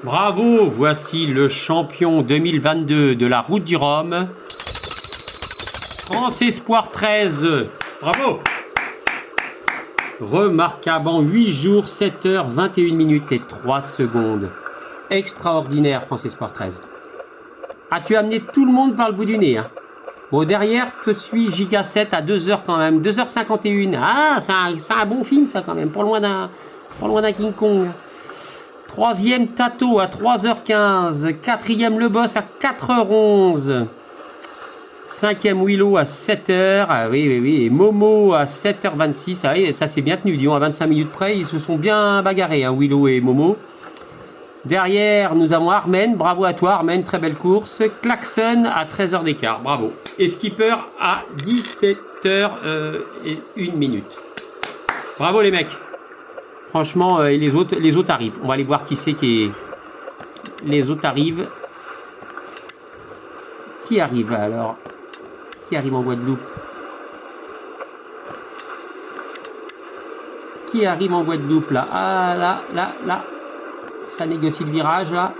Bravo, voici le champion 2022 de la route du Rhum. France Espoir 13. Bravo. Remarquable en 8 jours, 7 heures, 21 minutes et 3 secondes. Extraordinaire, France Espoir 13. Ah, tu as amené tout le monde par le bout du nez. Hein. Bon, derrière, te suis Giga 7 à 2h quand même. 2h51. Ah, c'est un bon film, ça, quand même. Pas loin d'un King Kong. Troisième, Tato à 3h15. Quatrième, Le Boss à 4h11. Cinquième, Willow à 7h. Ah oui. Et Momo à 7h26. Ah oui, ça c'est bien tenu, disons, à 25 minutes près. Ils se sont bien bagarrés, hein, Willow et Momo. Derrière, nous avons Armen. Bravo à toi, Armen. Très belle course. Klaxon à 13h d'écart. Bravo. Et Skipper à 17h et 1 minute. Bravo les mecs. Franchement, et les autres arrivent. On va aller voir qui c'est qui est... Les autres arrivent. Qui arrive alors? Qui arrive en Guadeloupe? Qui arrive en Guadeloupe là? Ah là. Ça négocie le virage là.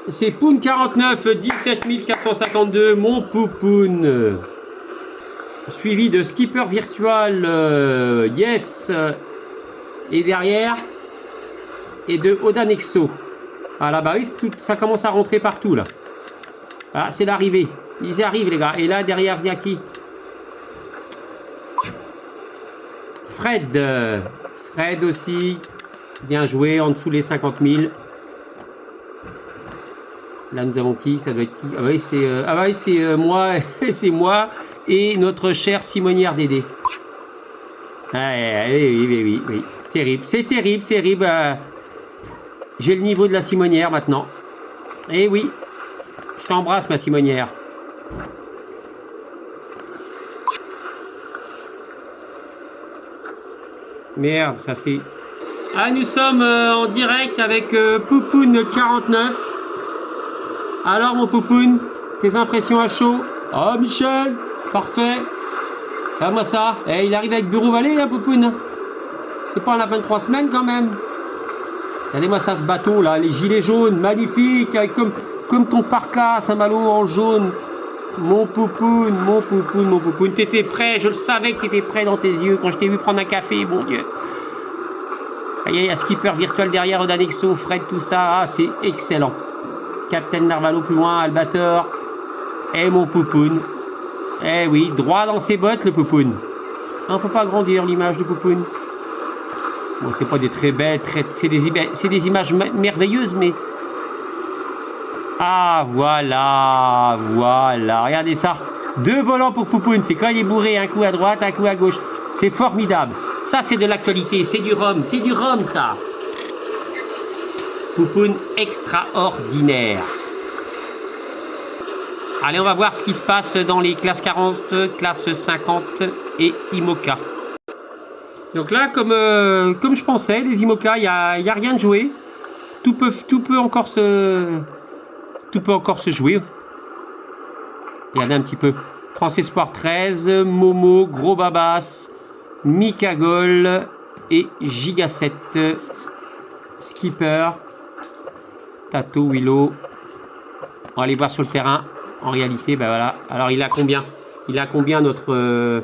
C'est Poun 49, 17 452, mon Poupoun. Suivi de Skipper Virtual, Yes. Et derrière, et de Odanexo. Ah là-bas, oui, ça commence à rentrer partout là. Ah, c'est l'arrivée. Ils y arrivent les gars. Et là, derrière, il y a qui? Fred. Fred aussi. Bien joué, en dessous les 50 000. Là, nous avons qui? Ça doit être qui? Ah oui, c'est moi. C'est moi et notre cher Simonière Dédé. Ah, oui. Terrible. C'est terrible. J'ai le niveau de la Simonière maintenant. Eh oui. Je t'embrasse, ma Simonière. Merde, ça c'est... Ah, nous sommes en direct avec Poupoun 49. Alors, mon Poupoun, tes impressions à chaud? Oh, Michel, parfait. Regarde-moi ça. Eh, il arrive avec Bureau Vallée, hein, Poupoun. C'est pas en la 23 semaines, quand même. Regardez-moi ça, ce bateau, là. Les gilets jaunes, magnifiques, avec comme ton parka, Saint-Malo en jaune. Mon Poupoun. T'étais prêt, je le savais que t'étais prêt dans tes yeux quand je t'ai vu prendre un café, bon Dieu. Il y a Skipper Virtual derrière, Odanexo, Fred, tout ça. Ah, c'est excellent. Captain Narvalo plus loin, Albator. Et mon Poupoun. Eh oui, droit dans ses bottes, le Poupoun. On peut pas agrandir l'image de Poupoun. Bon, c'est pas des très belles, c'est des images merveilleuses, mais... Ah, voilà. Regardez ça. 2 volants pour Poupoun. C'est quand il est bourré, un coup à droite, un coup à gauche. C'est formidable. Ça, c'est de l'actualité. C'est du rhum, ça. Poupoun extraordinaire. Allez, on va voir ce qui se passe dans les classes 40, classes 50 et IMOCA. Donc là, comme je pensais, les IMOCA, il n'y a rien de joué. Tout peut encore se jouer. Regardez un petit peu. France Espoir 13, Momo, Gros Babas, Mikagol et Giga 7. Skipper, Tato, Willow. On va aller voir sur le terrain. En réalité, ben voilà. Alors, il a combien? Notre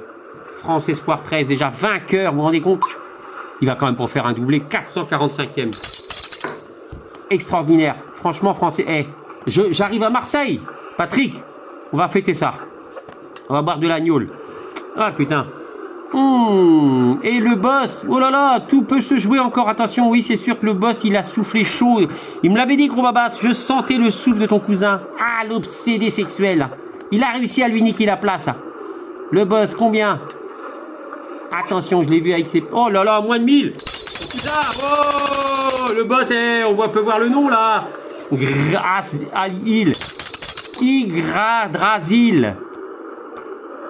France Espoir 13? Déjà vainqueur, vous vous rendez compte? Il va quand même pour faire un doublé. 445e. Extraordinaire. Franchement, français. Hey, j'arrive à Marseille. Patrick, on va fêter ça. On va boire de l'agneau. Ah, putain. Et le boss, oh là là, tout peut se jouer encore. Attention, oui, c'est sûr que le boss, il a soufflé chaud. Il me l'avait dit, Gros Babas, je sentais le souffle de ton cousin. Ah, l'obsédé sexuel. Il a réussi à lui niquer la place. Le boss, combien? Attention, je l'ai vu avec ses... Oh là là, moins de 1000. Oh, le boss, on peut voir le nom, là. Yggdrasil.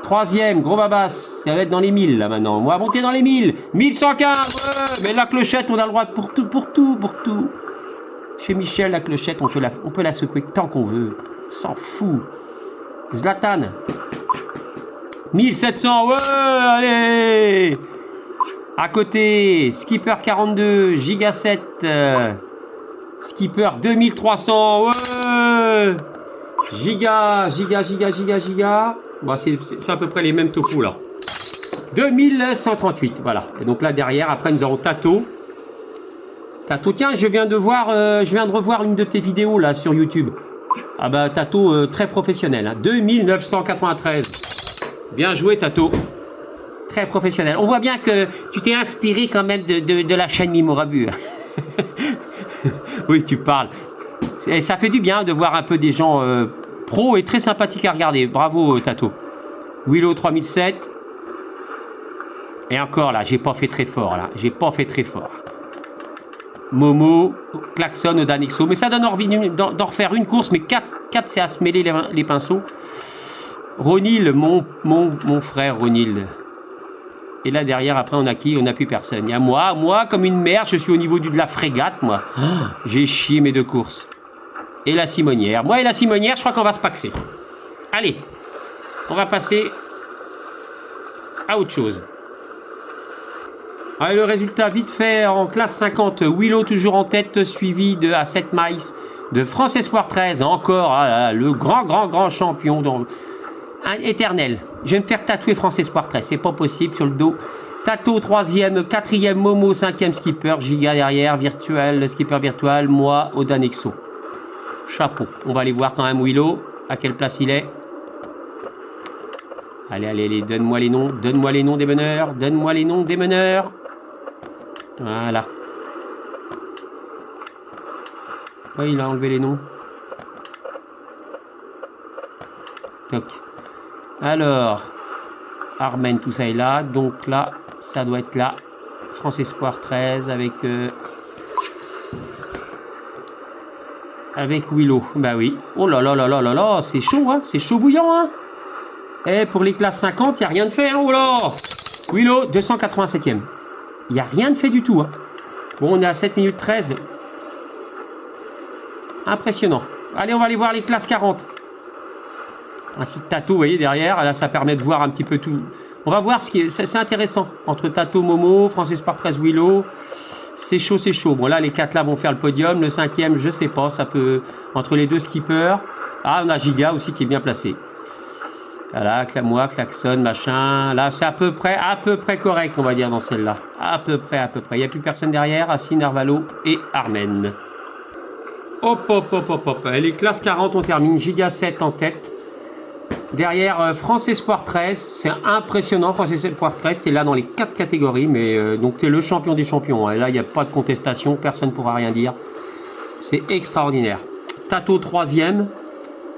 Troisième, Gros Babas, ça va être dans les 1000 là maintenant. On va monter dans les 1000. 1115, ouais. Mais la clochette, on a le droit pour tout. Chez Michel, la clochette, on peut la secouer tant qu'on veut. S'en fout. Zlatan. 1700, ouais, allez. À côté, Skipper 42, Giga 7. Skipper 2300. Ouais. Giga. Bon, c'est à peu près les mêmes topos là. 2138, voilà. Et donc là derrière, après nous avons Tato. Tato, tiens, je viens de revoir une de tes vidéos là sur YouTube. Ah bah Tato, très professionnel. Hein. 2993. Bien joué Tato. Très professionnel. On voit bien que tu t'es inspiré quand même de la chaîne Mimorabu. Oui, tu parles. Et ça fait du bien de voir un peu des gens pros et très sympathiques à regarder. Bravo Tato. Willow 3007. Et encore là, j'ai pas fait très fort là. J'ai pas fait très fort. Momo, Klaxon, Odanexo. Mais ça donne envie d'en refaire une course. Mais 4 c'est à se mêler les pinceaux. Ronil, mon frère Ronil. Et là derrière, après, on a qui? On n'a plus personne. Il y a moi, comme une merde, je suis au niveau de la frégate, moi. J'ai chié mes 2 courses. Et la Simonière. Moi et la Simonière, je crois qu'on va se paxer. Allez, on va passer à autre chose. Allez, le résultat vite fait en classe 50. Willow toujours en tête, suivi de à 7 miles de France Espoir 13. Encore le grand champion éternel. Je vais me faire tatouer France Espoir 13. C'est pas possible sur le dos. Tato 3e, 4e Momo, 5e Skipper. Giga derrière, virtuel, Skipper virtuel. Moi, Odanexo. Chapeau. On va aller voir quand même Willow. À quelle place il est. Allez, donne-moi les noms. Donne-moi les noms des meneurs. Donne-moi les noms des meneurs. Voilà. Oui, il a enlevé les noms. Toc. Alors, Armen, tout ça est là. Donc là, ça doit être là. France Espoir 13 avec Willow. Bah oui. Oh là là, c'est chaud, hein. C'est chaud bouillant, hein. Et pour les classes 50, il n'y a rien de fait, hein. Oh là. Willow, 287e. Il n'y a rien de fait du tout, hein. Bon, on est à 7 minutes 13. Impressionnant. Allez, on va aller voir les classes 40. Ainsi que Tato, vous voyez, derrière. Là, ça permet de voir un petit peu tout. On va voir ce qui est... C'est intéressant. Entre Tato, Momo, France Espoir 13, Willow. C'est chaud, c'est chaud. Bon, là, les 4 là vont faire le podium. Le 5e, je sais pas. Ça peut... Entre les 2 skippers. Ah, on a Giga aussi qui est bien placé. Voilà, moi, Klaxon, machin. Là, c'est à peu près correct, on va dire, dans celle-là. À peu près. Il n'y a plus personne derrière. Assine, Arvalo et Armen. Hop. Les classes 40, on termine. Giga 7 en tête. Derrière, France Espoir 13. C'est impressionnant, France Espoir 13. Tu es là dans les 4 catégories. Mais donc, tu es le champion des champions. Et là, il n'y a pas de contestation. Personne ne pourra rien dire. C'est extraordinaire. Tato 3e.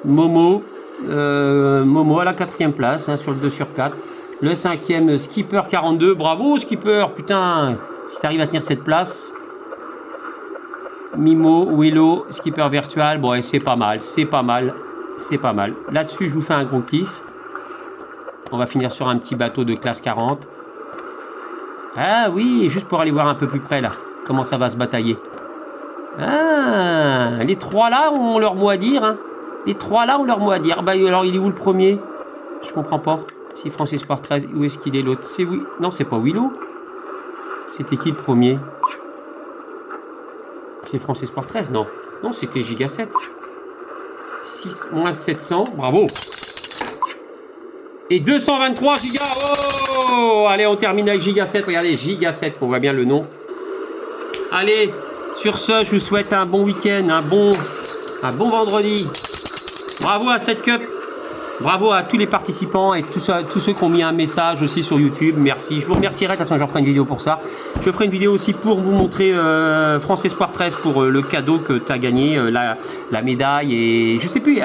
Momo à la 4e place, hein, sur le 2/4. Le 5e, Skipper 42. Bravo, Skipper, putain. Si tu arrives à tenir cette place. Mimo, Willow, Skipper virtual. Bon, c'est pas mal. Là-dessus, je vous fais un gros kiss. On va finir sur un petit bateau de classe 40. Ah oui, juste pour aller voir un peu plus près, là. Comment ça va se batailler. Ah, les 3 là ont leur mot à dire, hein. Les 3 là ont leur mot à dire. Bah alors il est où le premier? Je comprends pas. Si France Espoir 13, où est-ce qu'il est l'autre? C'est oui. Non, c'est pas Willow. C'était qui le premier? C'est France Espoir 13, non. Non, c'était Giga 7. 6, moins de 700, bravo. Et 223 Giga. Oh, allez, on termine avec Giga 7. Regardez, Giga 7, on voit bien le nom. Allez, sur ce, je vous souhaite un bon week-end, un bon vendredi. Bravo à cette Cup. Bravo à tous les participants et tous ceux qui ont mis un message aussi sur YouTube. Merci. Je vous remercierai. De toute façon, je ferai une vidéo pour ça. Je ferai une vidéo aussi pour vous montrer France Espoir 13 pour le cadeau que tu as gagné, la médaille. Et je sais plus.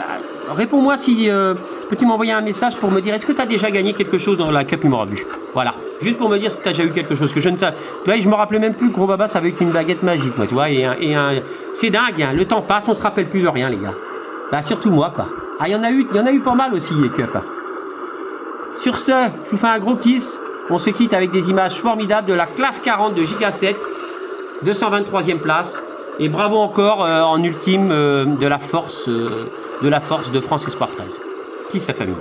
Réponds-moi si peux-tu m'envoyer un message pour me dire est-ce que tu as déjà gagné quelque chose dans la Cup Mimorabu. Voilà. Juste pour me dire si tu as déjà eu quelque chose que je ne sais. Tu vois, je me rappelais même plus que Gros Baba ça avait été une baguette magique, moi, tu vois. C'est dingue. Hein. Le temps passe, on se rappelle plus de rien, les gars. Bah surtout moi, quoi. Ah, il y en a eu pas mal aussi, les cups. Sur ce, je vous fais un gros kiss. On se quitte avec des images formidables de la classe 40 de Giga 7, 223e place. Et bravo encore en ultime de la force de France Espoir 13. Kiss sa famille.